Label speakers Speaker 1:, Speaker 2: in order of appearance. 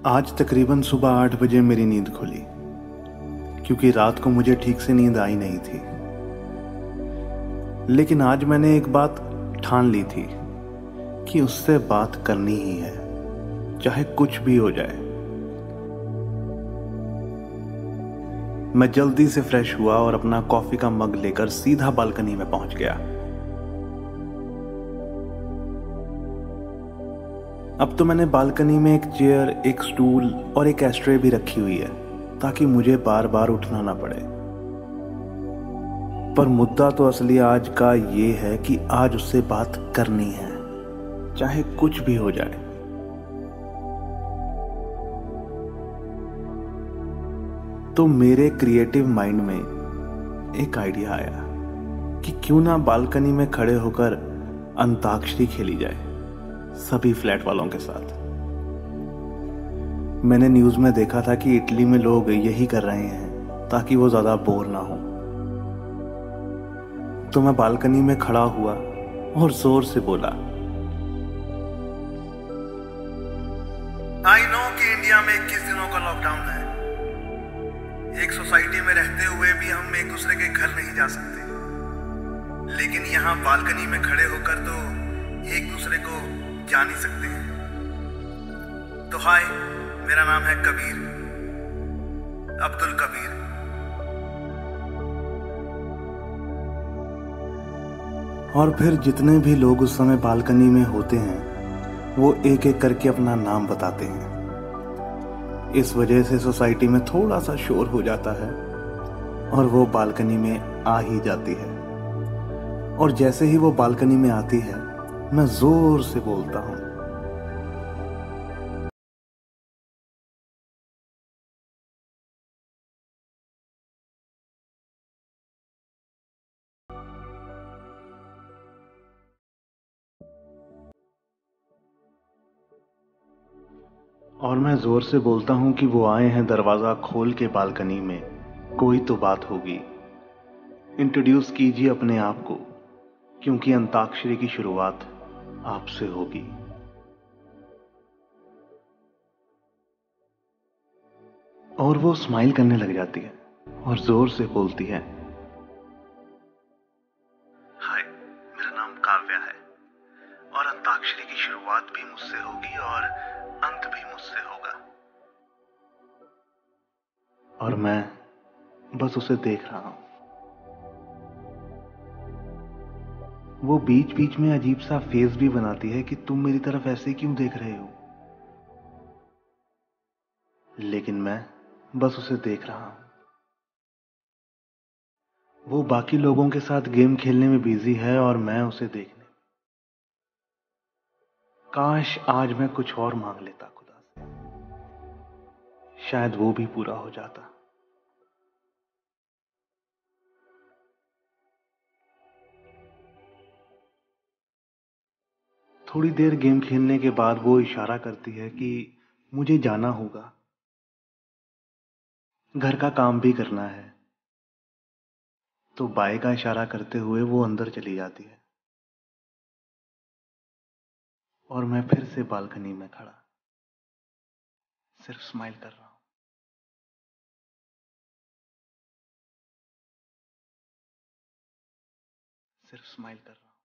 Speaker 1: आज तकरीबन सुबह 8 बजे मेरी नींद खुली, क्योंकि रात को मुझे ठीक से नींद आई नहीं थी। लेकिन आज मैंने एक बात ठान ली थी कि उससे बात करनी ही है, चाहे कुछ भी हो जाए। मैं जल्दी से फ्रेश हुआ और अपना कॉफी का मग लेकर सीधा बालकनी में पहुंच गया। अब तो मैंने बालकनी में एक चेयर, एक स्टूल और एक एस्ट्रे भी रखी हुई है, ताकि मुझे बार बार उठना ना पड़े। पर मुद्दा तो असली आज का ये है कि आज उससे बात करनी है, चाहे कुछ भी हो जाए। तो मेरे क्रिएटिव माइंड में एक आइडिया आया कि क्यों ना बालकनी में खड़े होकर अंताक्षरी खेली जाए सभी फ्लैट वालों के साथ। मैंने न्यूज में देखा था कि इटली में लोग यही कर रहे हैं ताकि वो ज्यादा बोर ना हो। तो मैं बालकनी में खड़ा हुआ और जोर से बोला,
Speaker 2: आई नो कि इंडिया में 21 दिनों का लॉकडाउन है। एक सोसाइटी में रहते हुए भी हम एक दूसरे के घर नहीं जा सकते, लेकिन यहाँ बालकनी में खड़े होकर तो एक दूसरे को जान ही सकते हैं। तो हाय, मेरा नाम है कबीर, अब्दुल कबीर।
Speaker 1: और फिर जितने भी लोग उस समय बालकनी में होते हैं वो एक एक करके अपना नाम बताते हैं। इस वजह से सोसाइटी में थोड़ा सा शोर हो जाता है और वो बालकनी में आ ही जाती है। और जैसे ही वो बालकनी में आती है, मैं जोर से बोलता हूं, और मैं जोर से बोलता हूं कि वो आए हैं दरवाजा खोल के बालकनी में, कोई तो बात होगी। इंट्रोड्यूस कीजिए अपने आप को, क्योंकि अंताक्षरी की शुरुआत आपसे होगी। और वो स्माइल करने लग जाती है और जोर से बोलती है, हाय, मेरा नाम काव्या है और अंताक्षरी की शुरुआत भी मुझसे होगी और अंत भी मुझसे होगा। और मैं बस उसे देख रहा हूं। वो बीच बीच में अजीब सा फेस भी बनाती है कि तुम मेरी तरफ ऐसे क्यों देख रहे हो, लेकिन मैं बस उसे देख रहा हूं। वो बाकी लोगों के साथ गेम खेलने में बिजी है और मैं उसे देखने। काश आज मैं कुछ और मांग लेता खुदा से, शायद वो भी पूरा हो जाता। थोड़ी देर गेम खेलने के बाद वो इशारा करती है कि मुझे जाना होगा, घर का काम भी करना है। तो बाय का इशारा करते हुए वो अंदर चली जाती है और मैं फिर से बालकनी में खड़ा सिर्फ स्माइल कर रहा हूं। सिर्फ स्माइल कर रहा हूं।